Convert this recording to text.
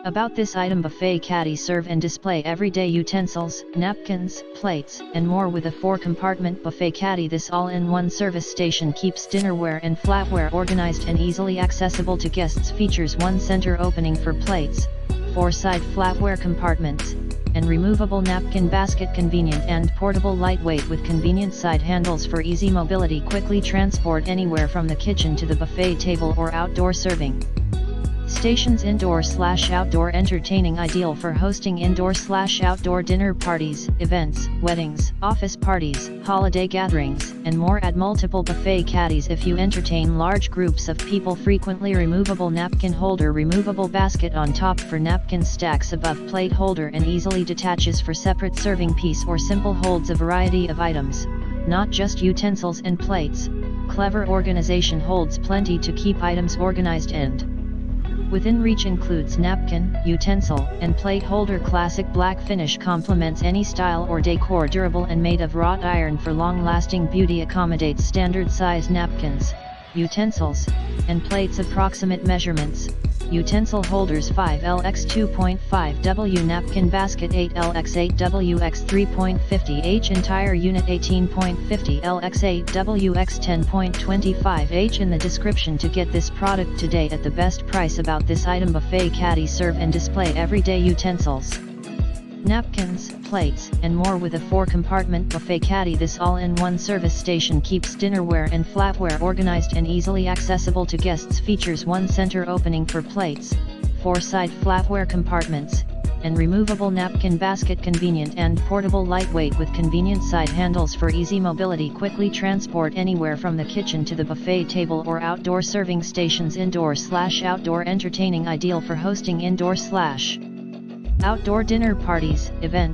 About this item: buffet caddy serve and display everyday utensils, napkins, plates, and more with a 4-compartment buffet caddy. This all-in-one service station keeps dinnerware and flatware organized and easily accessible to guests. Features 1 center opening for plates, 4 side flatware compartments, and removable napkin basket. Convenient and portable, lightweight with convenient side handles for easy mobility. Quickly transport anywhere from the kitchen to the buffet table or outdoor serving stations. Indoor/outdoor entertaining, ideal for hosting indoor/outdoor dinner parties, events, weddings, office parties, holiday gatherings, and more. Add multiple buffet caddies if you entertain large groups of people frequently. Removable napkin holder, removable basket on top for napkins, stacks above plate holder and easily detaches for separate serving piece or simple. Holds a variety of items, not just utensils and plates. Clever organization, holds plenty to keep items organized and within reach. Includes napkin, utensil, and plate holder. Classic black finish complements any style or decor. Durable and made of wrought iron for long-lasting beauty. Accommodates standard size napkins, utensils, and plates. Approximate measurements: utensil holders 5L x 2.5W, napkin basket 8L x 8W x 3.50H, entire unit 18.50L x 8W x 10.25H. In the description to get this product today at the best price. About this item: buffet caddy serve and display everyday utensils, napkins, plates, and more with a 4-compartment buffet caddy. This all-in-one service station keeps dinnerware and flatware organized and easily accessible to guests. Features 1 center opening for plates, 4 side flatware compartments, and removable napkin basket. Convenient and portable, lightweight with convenient side handles for easy mobility. Quickly transport anywhere from the kitchen to the buffet table or outdoor serving stations. Indoor/outdoor entertaining, ideal for hosting indoor/outdoor dinner parties, events,